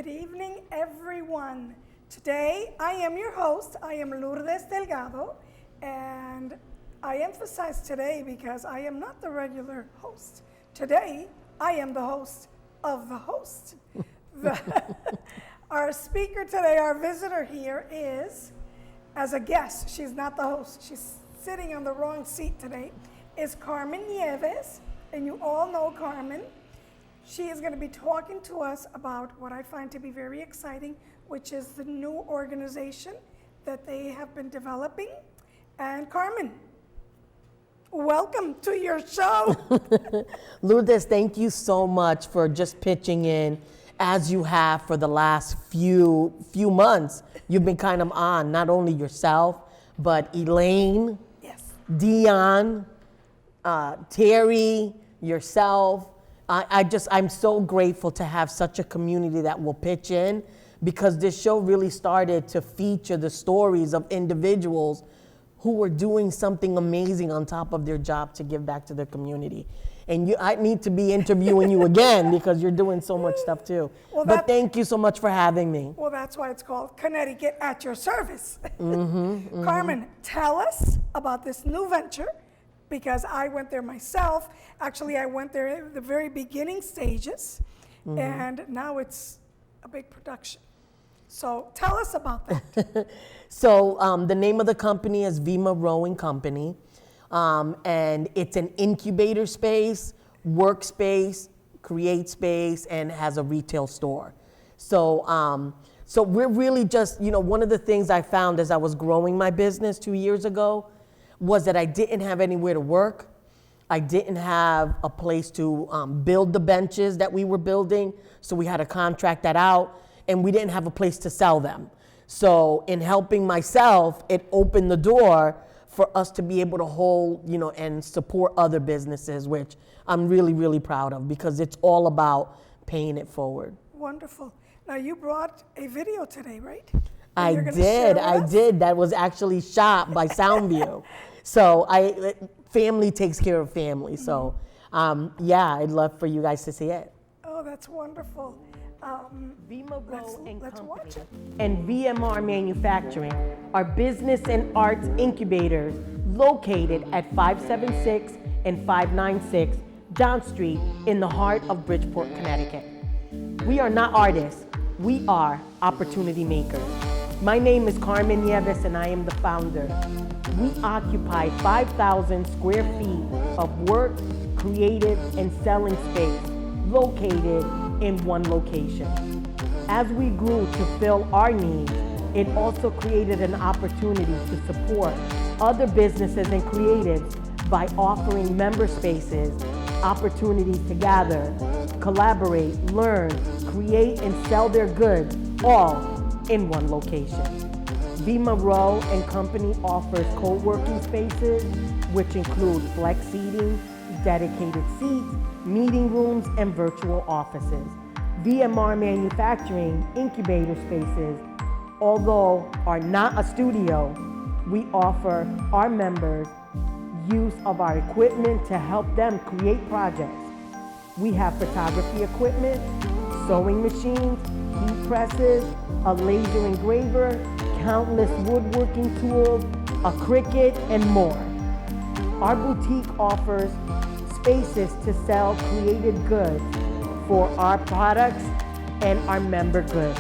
Good evening, everyone. Today, I am your host. I am Lourdes Delgado, and I emphasize today because I am not the regular host. Today, I am the host of the host. Our speaker today, our visitor here is, as a guest, she's not the host, she's sitting on the wrong seat today, is Carmen Nieves, and you all know Carmen. She is going to be talking to us about what I find to be very exciting, which is the new organization that they have been developing. And Carmen, welcome to your show. Lourdes, thank you so much for just pitching in as you have for the last few months. You've been kind of on, not only yourself, but Elaine, Yes. Dion, Terry, yourself. I'm so grateful to have such a community that will pitch in, because this show really started to feature the stories of individuals who were doing something amazing on top of their job to give back to their community. And I need to be interviewing you again because you're doing so much stuff too. Well, but thank you so much for having me. Well, that's why it's called Connecticut at your service. Carmen, tell us about this new venture, because I went there myself. Actually, I went there at the very beginning stages, and now it's a big production. So tell us about that. So the name of the company is ViMaRo and Company, and it's an incubator space, workspace, create space, and has a retail store. So we're really just, one of the things I found as I was growing my business 2 years ago was that I didn't have anywhere to work. I didn't have a place to build the benches that we were building, so we had to contract that out, and we didn't have a place to sell them. So in helping myself, it opened the door for us to be able to hold, and support other businesses, which I'm really, really proud of, because it's all about paying it forward. Wonderful. Now, you brought a video today, right? I did. That was actually shot by Soundview. So family takes care of family. So I'd love for you guys to see it. Oh, that's wonderful. ViMaRo and let's Company watch it. and VMR Manufacturing are business and arts incubators located at 576 and 596 John Street in the heart of Bridgeport, Connecticut. We are not artists. We are opportunity makers. My name is Carmen Nieves, and I am the founder. We occupy 5,000 square feet of work, creative, and selling space located in one location. As we grew to fill our needs, it also created an opportunity to support other businesses and creatives by offering member spaces, opportunities to gather, collaborate, learn, create, and sell their goods, all in one location. ViMaRo and Company offers co-working spaces, which include flex seating, dedicated seats, meeting rooms, and virtual offices. VMR Manufacturing incubator spaces, although are not a studio, we offer our members use of our equipment to help them create projects. We have photography equipment, sewing machines, heat presses, a laser engraver, countless woodworking tools, a Cricut, and more. Our boutique offers spaces to sell created goods for our products and our member goods.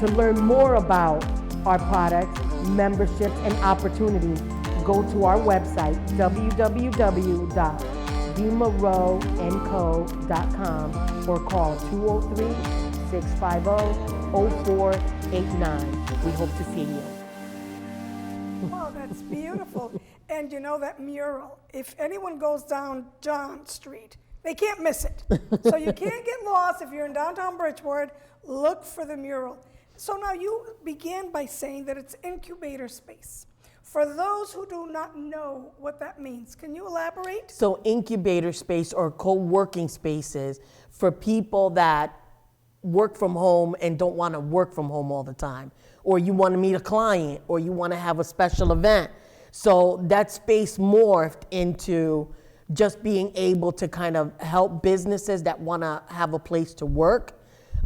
To learn more about our products, memberships, and opportunities, go to our website, www.vimaroandco.com, or call 203-650-0489. We hope to see you. Wow, that's beautiful. And you know that mural, if anyone goes down John Street, they can't miss it. So you can't get lost if you're in downtown Bridgeport, look for the mural. So now you began by saying that it's incubator space. For those who do not know what that means, can you elaborate? So incubator space or co-working spaces for people that work from home and don't want to work from home all the time, or you want to meet a client, or you want to have a special event. So that space morphed into just being able to kind of help businesses that want to have a place to work,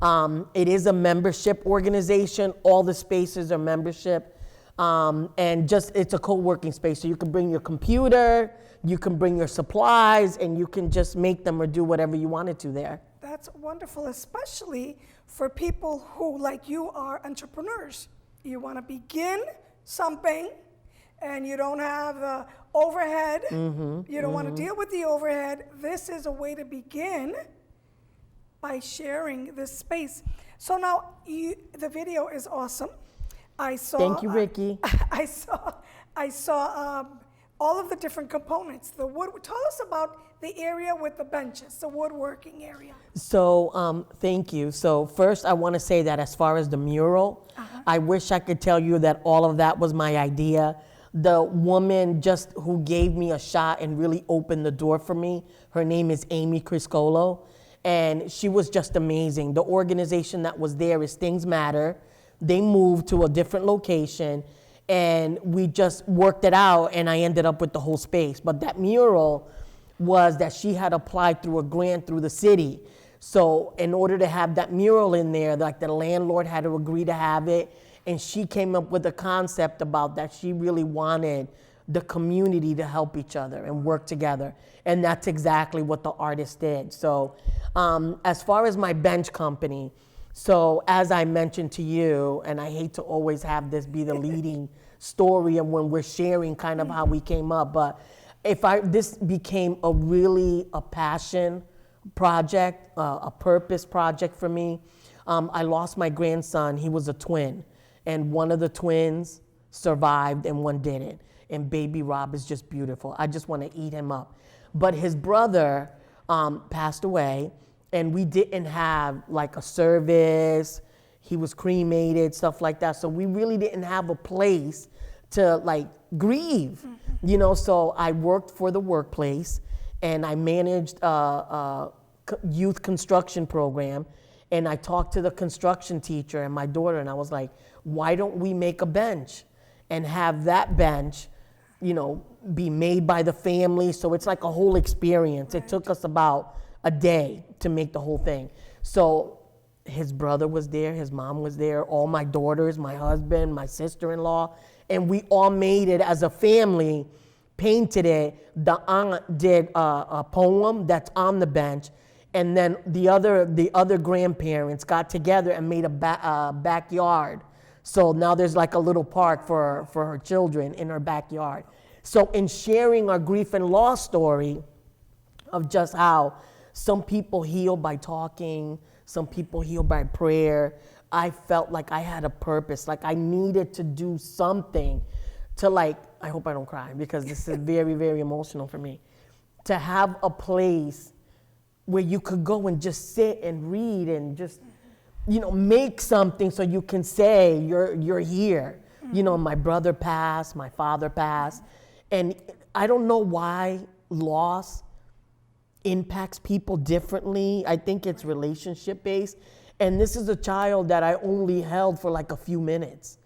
It is a membership organization. All the spaces are membership. And just, it's a co-working space. So you can bring your computer, you can bring your supplies, and you can just make them or do whatever you wanted to there. That's wonderful, especially for people who, like you, are entrepreneurs. You want to begin something and you don't have the overhead. You don't want to deal with the overhead. This is a way to begin by sharing this space. So now the video is awesome. I saw. Thank you, Ricky. I saw all of the different components. The wood. Tell us about the area with the benches, the woodworking area. So thank you. So first, I want to say that as far as the mural, I wish I could tell you that all of that was my idea. The woman just who gave me a shot and really opened the door for me, her name is Amy Criscolo, and she was just amazing. The organization that was there is Things Matter. They moved to a different location, and we just worked it out, and I ended up with the whole space. But that mural was that she had applied through a grant through the city. So in order to have that mural in there, like the landlord had to agree to have it, and she came up with a concept about that she really wanted the community to help each other and work together. And that's exactly what the artist did. So as far as my bench company, so as I mentioned to you, and I hate to always have this be the leading story of when we're sharing kind of how we came up, but this became a passion project, a purpose project for me. I lost my grandson. He was a twin, and one of the twins survived and one didn't. And baby Rob is just beautiful. I just want to eat him up. But his brother passed away, and we didn't have like a service. He was cremated, stuff like that. So we really didn't have a place to like grieve, you know. So I worked for the workplace, and I managed a youth construction program. And I talked to the construction teacher and my daughter, and I was like, why don't we make a bench and have that bench, you know, be made by the family? So it's like a whole experience. It took us about a day to make the whole thing. So his brother was there, his mom was there, all my daughters, my husband, my sister-in-law, and we all made it as a family, painted it. The aunt did a poem that's on the bench, and then the other grandparents got together and made a backyard. So now there's like a little park for her children in her backyard. So in sharing our grief and loss story of just how some people heal by talking, some people heal by prayer, I felt like I had a purpose, like I needed to do something to like, I hope I don't cry because this is very, very emotional for me, to have a place where you could go and just sit and read and just, you know, make something so you can say you're here. You know, my brother passed, my father passed, and I don't know why loss impacts people differently. I think it's relationship based. And this is a child that I only held for like a few minutes.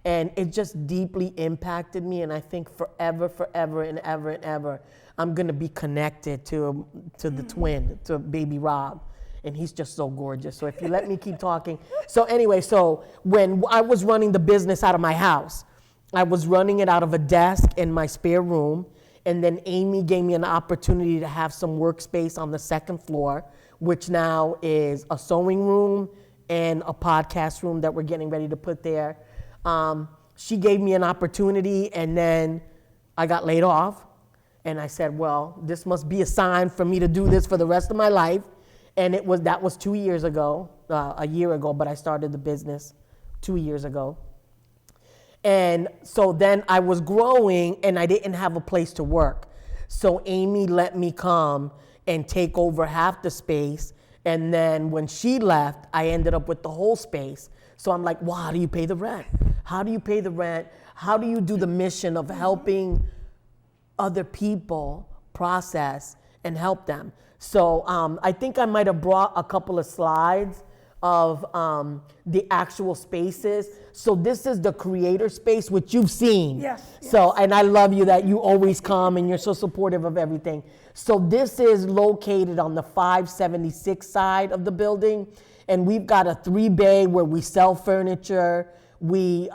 And it just deeply impacted me. And I think forever and ever, I'm gonna be connected to the twin, to baby Rob. And he's just so gorgeous. So if you let me keep talking. So anyway, so when I was running the business out of my house, I was running it out of a desk in my spare room. And then Amy gave me an opportunity to have some workspace on the second floor, which now is a sewing room and a podcast room that we're getting ready to put there. She gave me an opportunity, and then I got laid off. And I said, well, this must be a sign for me to do this for the rest of my life. And that was 2 years ago, a year ago, but I started the business 2 years ago. And so then I was growing and I didn't have a place to work. So Amy let me come and take over half the space. And then when she left, I ended up with the whole space. So I'm like, well, how do you pay the rent? How do you pay the rent? How do you do the mission of helping other people process and help them? So I think I might have brought a couple of slides of the actual spaces. So this is the creator space, which you've seen. Yes. So, and I love you that you always come and you're so supportive of everything. So this is located on the 576 side of the building. And we've got a 3-bay where we sell furniture, we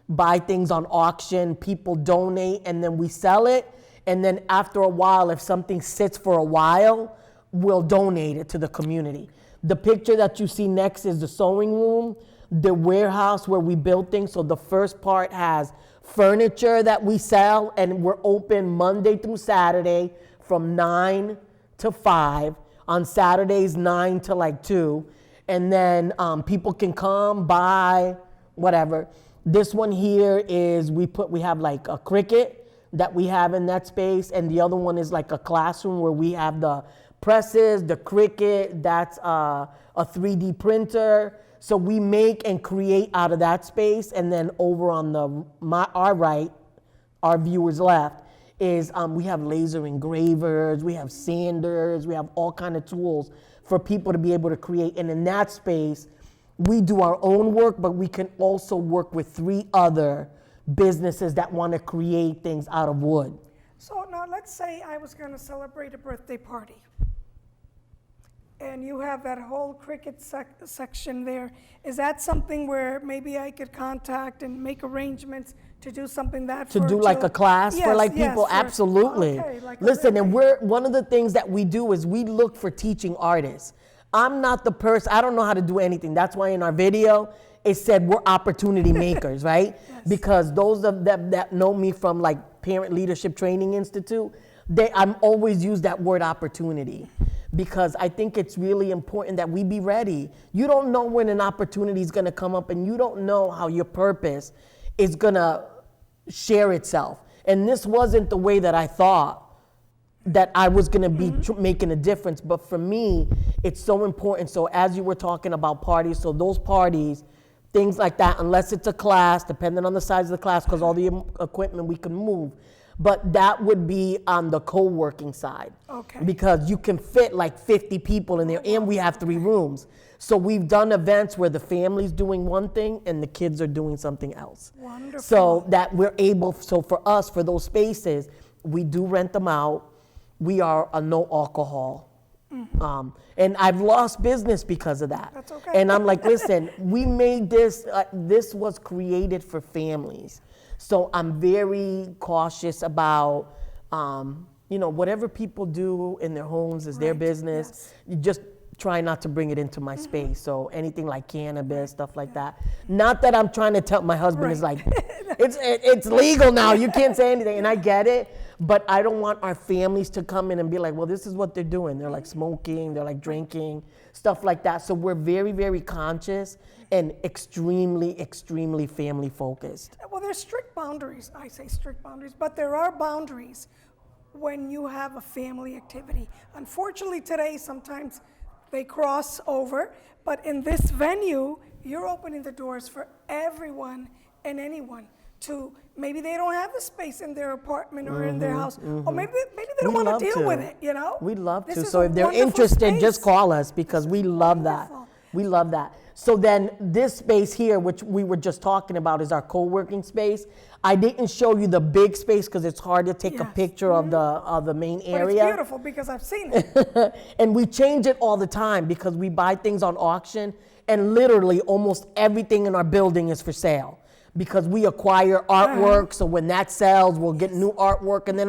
buy things on auction, people donate, and then we sell it. And then after a while, if something sits for a while, we'll donate it to the community. The picture that you see next is the sewing room, the warehouse where we build things. So the first part has furniture that we sell, and we're open Monday through Saturday from 9 to 5. On Saturdays, 9 to like 2. And then people can come, buy, whatever. This one here is, we have like a Cricut that we have in that space. And the other one is like a classroom where we have the presses, the Cricut, that's a 3D printer. So we make and create out of that space. And then over on our right, our viewers left, is we have laser engravers, we have sanders, we have all kind of tools for people to be able to create. And in that space, we do our own work, but we can also work with 3 other businesses that want to create things out of wood. So now let's say I was going to celebrate a birthday party, and you have that whole Cricut section there. Is that something where maybe I could contact and make arrangements to do something that To do like a class for like people? Absolutely. Okay, like Listen, and one of the things that we do is we look for teaching artists. I'm not the person, I don't know how to do anything. That's why in our video, it said we're opportunity makers, right? Yes. Because those of them that know me from like Parent Leadership Training Institute, I'm always use that word opportunity, because I think it's really important that we be ready. You don't know when an opportunity is gonna come up, and you don't know how your purpose is gonna share itself. And this wasn't the way that I thought that I was gonna be making a difference. But for me, it's so important. So as you were talking about parties, so those parties, things like that, unless it's a class, depending on the size of the class, because all the equipment we can move, but that would be on the co-working side. Okay. Because you can fit like 50 people in there, and we have 3 rooms. So we've done events where the family's doing one thing and the kids are doing something else. Wonderful. So that we're able, so for us, for those spaces, we do rent them out. We are a no alcohol. And I've lost business because of that. That's okay. And I'm like, listen, we made this, this was created for families. So I'm very cautious about, whatever people do in their homes is their business. Yes. You just try not to bring it into my space. So anything like cannabis, stuff like that. Not that I'm trying to tell my husband is like, it's legal now. You can't say anything. And I get it. But I don't want our families to come in and be like, well, this is what they're doing. They're like smoking, they're like drinking, stuff like that. So we're very, very conscious and extremely, extremely family focused. Well, there's strict boundaries. I say strict boundaries, but there are boundaries when you have a family activity. Unfortunately, today, sometimes they cross over, but in this venue, you're opening the doors for everyone and anyone to, maybe they don't have the space in their apartment or in their house, or maybe they don't want to deal with it, you know? We'd love This to. is So a if they're wonderful interested, space. just call us, because we love that. Wonderful. We love that. So then this space here, which we were just talking about, is our co-working space. I didn't show you the big space because it's hard to take a Yes. picture of the main But area. it's beautiful because I've seen it. And we change it all the time because we buy things on auction, and literally almost everything in our building is for sale. Because we acquire artwork, so when that sells, we'll get new artwork, and then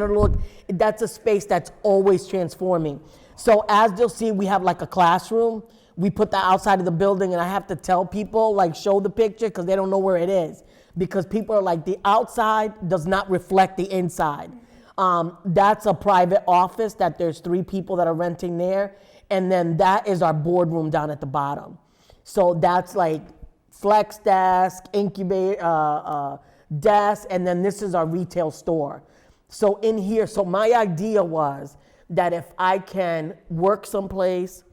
that's a space that's always transforming. So as you'll see, we have like a classroom. We put that outside of the building, and I have to tell people, like, show the picture, because they don't know where it is. Because people are like, the outside does not reflect the inside. That's a private office that there's 3 people that are renting there, and then that is our boardroom down at the bottom. So that's like flex desk, incubator, desk, and then this is our retail store. So in here, so my idea was that if I can work someplace,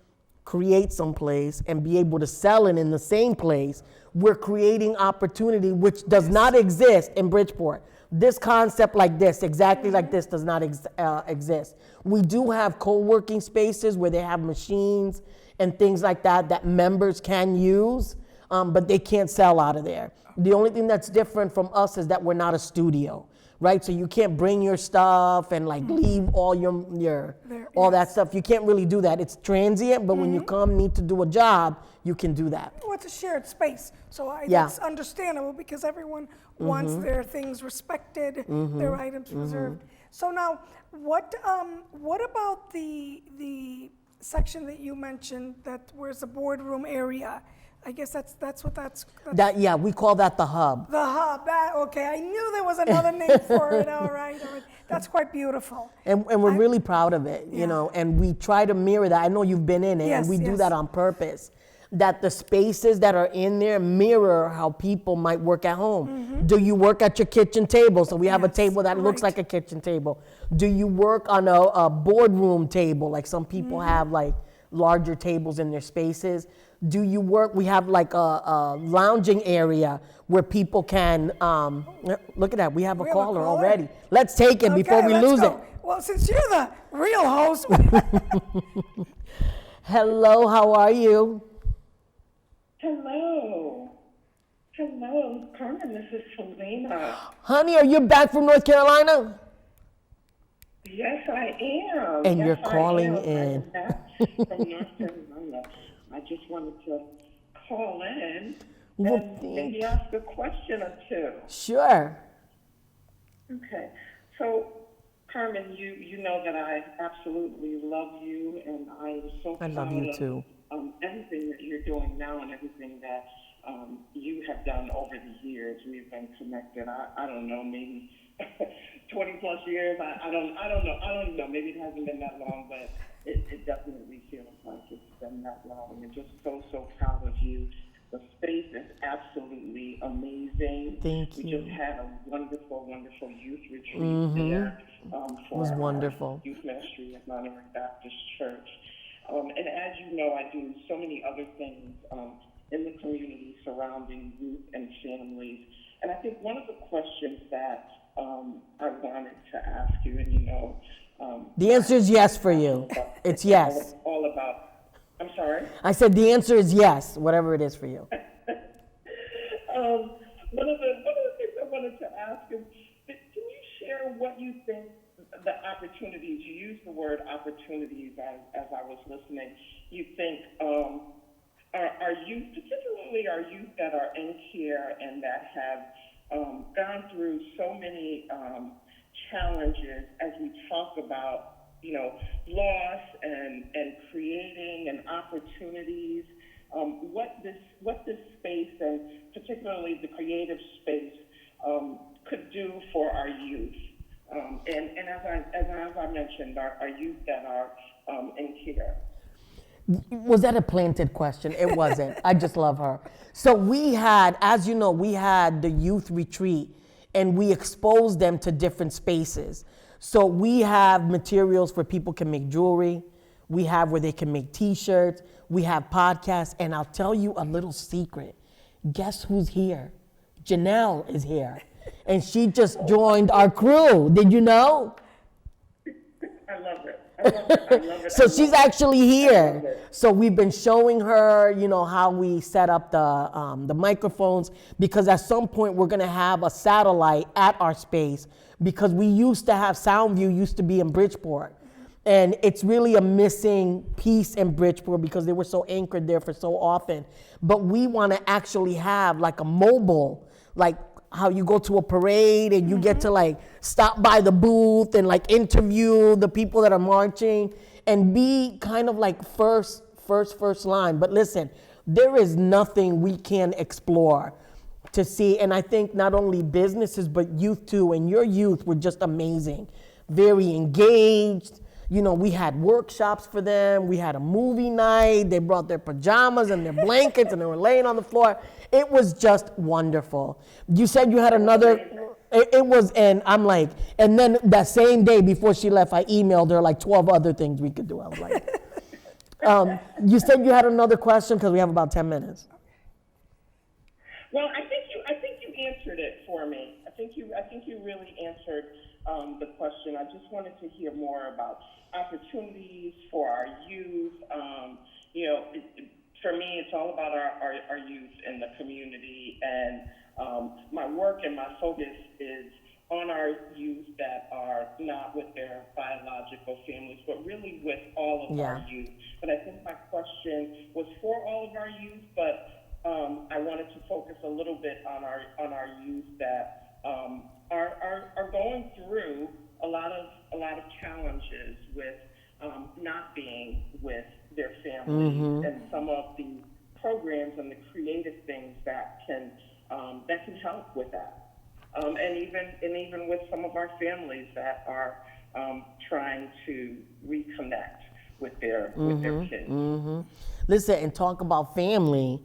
create someplace, and be able to sell it in the same place, we're creating opportunity which does not exist in Bridgeport. This concept like this, exactly like this, does not exist. We do have co-working spaces where they have machines and things like that members can use, but they can't sell out of there. The only thing that's different from us is that we're not a studio. right? So you can't bring your stuff and like leave all your There, all that yes. stuff. You can't really do that. It's transient, but when you come need to do a job, you can do that. Well, it's a shared space, so Yeah. that's understandable because everyone wants their things respected, their items preserved. So now, what about the section that you mentioned that where's the boardroom area? I guess that's what that's That yeah, we call that the hub. the hub. That okay? I knew there was another name for it. All right, all right. That's quite beautiful. And we're really proud of it, you Yeah. know, and we try to mirror that. I know you've been in it, Yes, and we do yes. that on purpose. That the spaces that are in there mirror how people might work at home. Do you work at your kitchen table? So we have a Yes, table that looks right. like a kitchen table. Do you work on a boardroom table? Like some people have like larger tables in their spaces. Do you work, we have like a lounging area where people can, look at that, we have a We have a caller caller? already. Let's take it before Okay, we let's lose go. it. Well, since you're the real host, Hello, how are you? Hello. Hello, Carmen, this is Selena. Honey, are you back from North Carolina? Yes, I am. And yes, you're calling I am. in. I'm back from North Carolina. I just wanted to call in Well, and maybe ask a question or two. Sure. Okay. So, Carmen, you know that I absolutely love you, and I'm so I love proud you of too. everything that you're doing now and everything that you have done over the years. We've been connected. I don't know, maybe 20 plus years. I don't know. Maybe it hasn't been that long, but it definitely feels like it's been that long. And just so proud of you. The space is absolutely amazing. Thank We you. just had a wonderful youth retreat there for was our wonderful. youth ministry at Monterey Baptist Church. And as you know, I do so many other things in the community surrounding youth and families. And I think one of the questions that I wanted to ask you, and The answer is yes for you. It's yes. all about. I'm sorry. I said the answer is yes, whatever it is for you. One of the things I wanted to ask is, can you share what you think the opportunities? You used the word opportunities as I was listening. You think our youth, particularly our youth that are in care and that have gone through so many challenges, as we talk about, loss and creating and opportunities. What this space and particularly the creative space could do for our youth, and as I mentioned, our youth that are in care. Was that a planted question? It wasn't. I just love her. So we had, as you know, we had the youth retreat and we exposed them to different spaces. So we have materials where people can make jewelry. We have where they can make t-shirts. We have podcasts. And I'll tell you a little secret. Guess who's here? Janelle is here. And she just joined our crew. Did you know? I love it. I love it. I love it. So she's actually here. So we've been showing her, how we set up the microphones, because at some point we're gonna have a satellite at our space, because we used to have Soundview used to be in Bridgeport. And it's really a missing piece in Bridgeport because they were so anchored there for so often. But we want to actually have like a mobile, like how you go to a parade and you get to like stop by the booth and like interview the people that are marching and be kind of like first line. But listen, there is nothing we can explore to see. And I think not only businesses, but youth too. And your youth were just amazing, very engaged. We had workshops for them. We had a movie night. They brought their pajamas and their blankets and they were laying on the floor. It was just wonderful. You said you had another, it was, and I'm like, and then that same day before she left, I emailed her like 12 other things we could do. I was like, you said you had another question because we have about 10 minutes. Well, I think you answered it for me. I think you really answered the question. I just wanted to hear more about opportunities for our youth. For me, it's all about our youth in the community, and my work and my focus is on our youth that are not with their biological families, but really with all of our youth. But I think my question was for all of our youth, but I wanted to focus a little bit on our youth that are going through a lot of challenges with not being with their families, and some of the programs and the creative things that can help with that. And even with some of our families that are trying to reconnect with their kids. Listen, and talk about family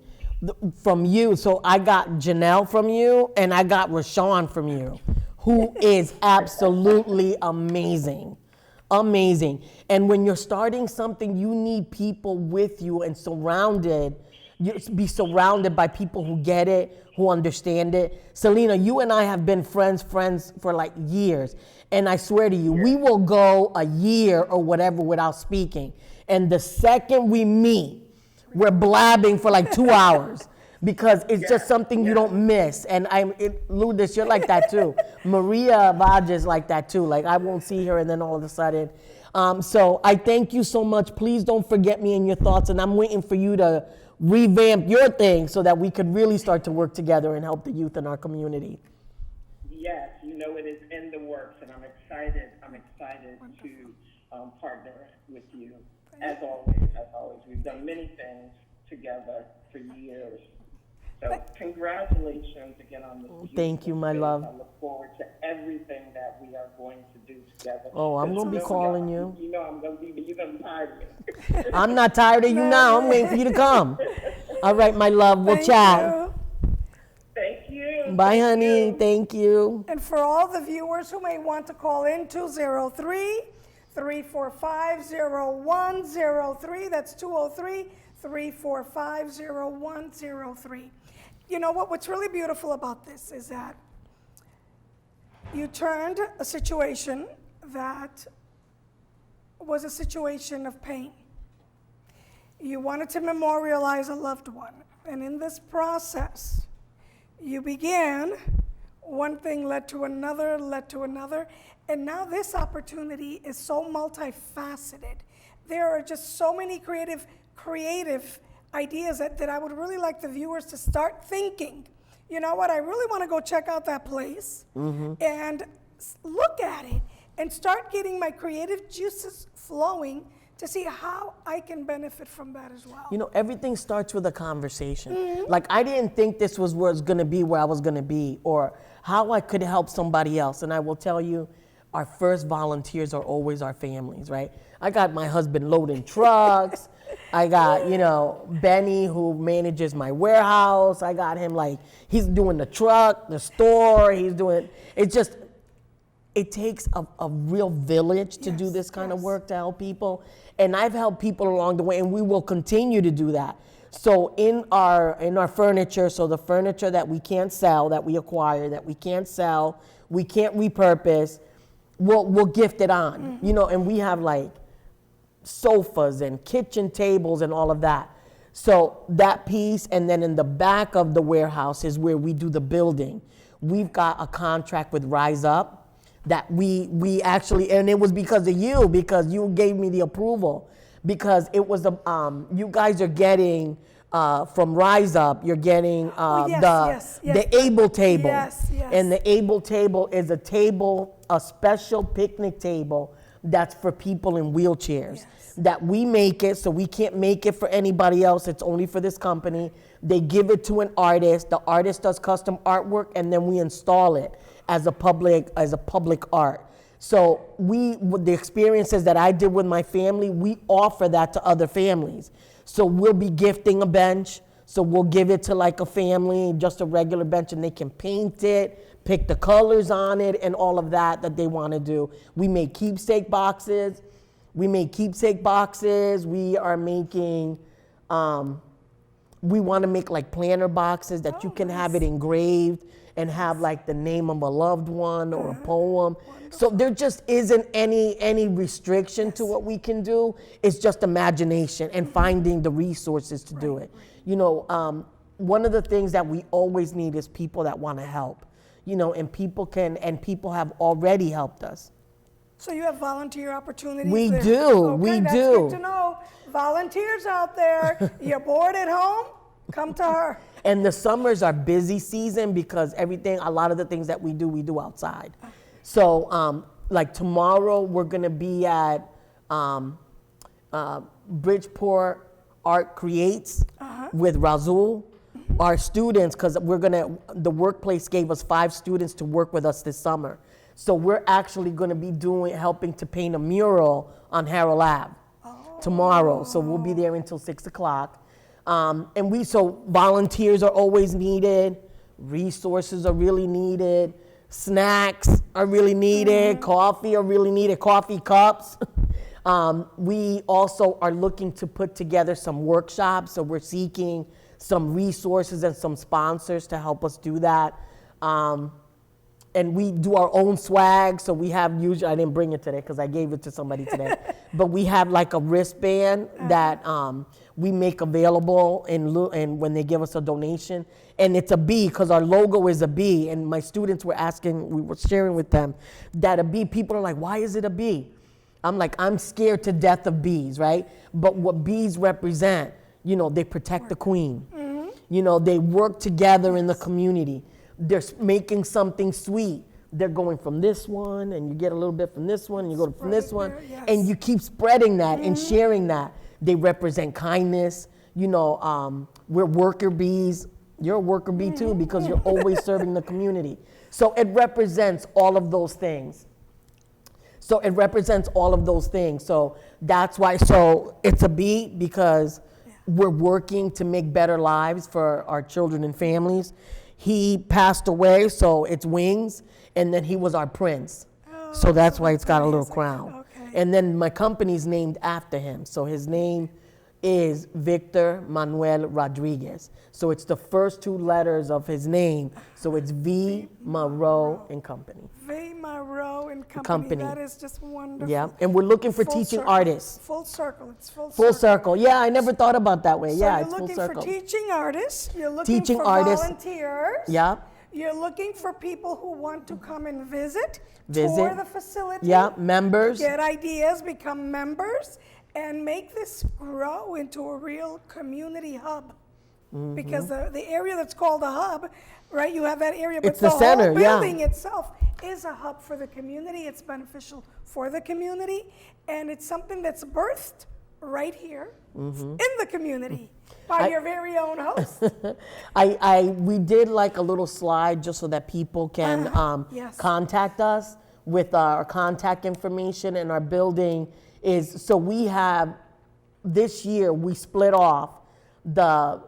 from you. So I got Janelle from you, and I got Rashawn from you, who is absolutely amazing. Amazing. And when you're starting something, you need people with you and be surrounded by people who get it, who understand it. Selena, you and I have been friends for like years. And I swear to you, we will go a year or whatever without speaking. And the second we meet, we're blabbing for like 2 hours because it's just something you don't miss. And Lourdes, you're like that too. Maria Vaj is like that too. Like I won't see her and then all of a sudden. So I thank you so much. Please don't forget me in your thoughts. And I'm waiting for you to revamp your thing so that we could really start to work together and help the youth in our community. Yes, it is in the works, and I'm excited to partner with you. As always, we've done many things together for years. So congratulations again on this. Thank you, my love. I look forward to everything that we are going to do together. Oh, I'm going to be calling you. You know I'm going to be, you're going to be tired of me. I'm not tired of you now. I'm waiting for you to come. All right, my love. We'll chat. Thank you. Bye, honey. Thank you. And for all the viewers who may want to call in, 203-345-0103. That's 203-345-0103. You know what's really beautiful about this is that you turned a situation that was a situation of pain. You wanted to memorialize a loved one. And in this process, you began, one thing led to another, and now this opportunity is so multifaceted. There are just so many creative ideas that I would really like the viewers to start thinking, you know what, I really want to go check out that place and look at it and start getting my creative juices flowing to see how I can benefit from that as well. Everything starts with a conversation. Like I didn't think this was where it's going to be, where I was going to be, or how I could help somebody else. And I will tell you, our first volunteers are always our families, right? I got my husband loading trucks. I got, Benny who manages my warehouse. I got him he's doing the truck, the store. It takes a real village to do this kind of work to help people. And I've helped people along the way, and we will continue to do that. So in our furniture, so the furniture that we can't sell, that we acquire, that we can't sell, we can't repurpose, we'll gift it on. And we have sofas and kitchen tables and all of that. So that piece, and then in the back of the warehouse is where we do the building. We've got a contract with Rise Up that we actually, and it was because of you, because you gave me the approval, because it was you guys are getting from Rise Up, you're getting the Able Table. Yes. And the Able Table is a special picnic table that's for people in wheelchairs. That we make it, so we can't make it for anybody else. It's only for this company. They give it to an artist. The artist does custom artwork, and then we install it as a public art. So with the experiences that I did with my family, we offer that to other families. So we'll be gifting a bench. So we'll give it to a family, just a regular bench, and they can paint it, pick the colors on it, and all of that they want to do. We make keepsake boxes. We are making, we want to make planner boxes that you can have it engraved and have the name of a loved one or a poem. So there just isn't any restriction to what we can do. It's just imagination and finding the resources to do it. One of the things that we always need is people that want to help. and people have already helped us. So you have volunteer opportunities We there. do, Okay, we that's do. good to know. Volunteers out there, you're bored at home, come to her. And the summers are busy season because a lot of the things that we do outside. So like tomorrow we're gonna be at Bridgeport Art Creates with Razul. Our students, because the workplace gave us 5 students to work with us this summer. So we're actually gonna be helping to paint a mural on Harold Ave tomorrow. So we'll be there until 6 o'clock. So volunteers are always needed, resources are really needed, snacks are really needed, coffee are really needed, coffee cups. We also are looking to put together some workshops, so we're seeking some resources and some sponsors to help us do that. And we do our own swag, so we have usually, I didn't bring it today because I gave it to somebody today, but we have like a wristband that we make available and when they give us a donation. And it's a bee because our logo is a bee. And my students were asking, we were sharing with them that a bee, people are like, why is it a bee? I'm like, I'm scared to death of bees, right? But what bees represent, they protect the queen. They work together in the community. They're making something sweet. They're going from this one, and you get a little bit from this one, and you go from this one, and you keep spreading that and sharing that. They represent kindness. We're worker bees. You're a worker bee too because you're always serving the community. So it represents all of those things. So that's why, it's a bee because we're working to make better lives for our children and families. He passed away, so it's wings, and then he was our prince. So that's why it's got a little crown. Okay. And then my company's named after him. So his name is Victor Manuel Rodriguez. So it's the first 2 letters of his name. So it's ViMaRo and Company. ViMaRo and Company. That is just wonderful. Yeah, and we're looking for Full teaching circle. artists. Full circle. It's full circle. Full circle. Yeah, I never thought about that way. So Yeah, you're it's full looking circle. for teaching artists. You're looking Teaching for artists. volunteers. Yeah. You're looking for people who want to come and visit. Visit. Tour the facility. Yeah, members. Get ideas, become members, and make this grow into a real community hub. Because the area that's called a hub, right? You have that area, but It's the center, whole yeah. building itself is a hub for the community. It's beneficial for the community, and it's something that's birthed right here in the community by your very own host. We did like a little slide just so that people can Yes. contact us with our contact information, and our building is, so we have, this year we split off the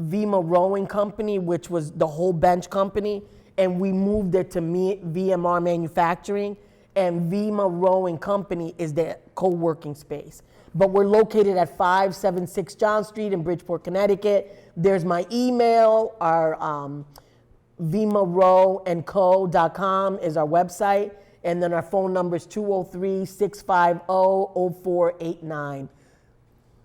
ViMaRo Company, which was the whole bench company, and we moved it to VMR Manufacturing, and ViMaRo Company is the co-working space. But we're located at 576 John Street in Bridgeport, Connecticut. There's my email, our ViMaRoandco.com is our website, and then our phone number is 203-650-0489.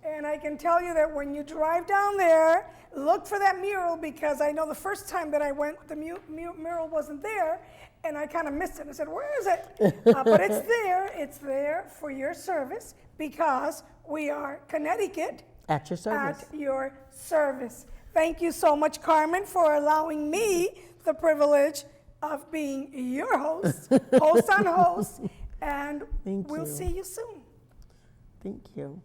And I can tell you that when you drive down there, look for that mural, because I know the first time that I went, the mural wasn't there, and I kind of missed it. I said, where is it? But it's there. It's there for your service, because we are Connecticut At your service. at your service. Thank you so much, Carmen, for allowing me the privilege of being your host, host on host, and Thank we'll you. see you soon. Thank you.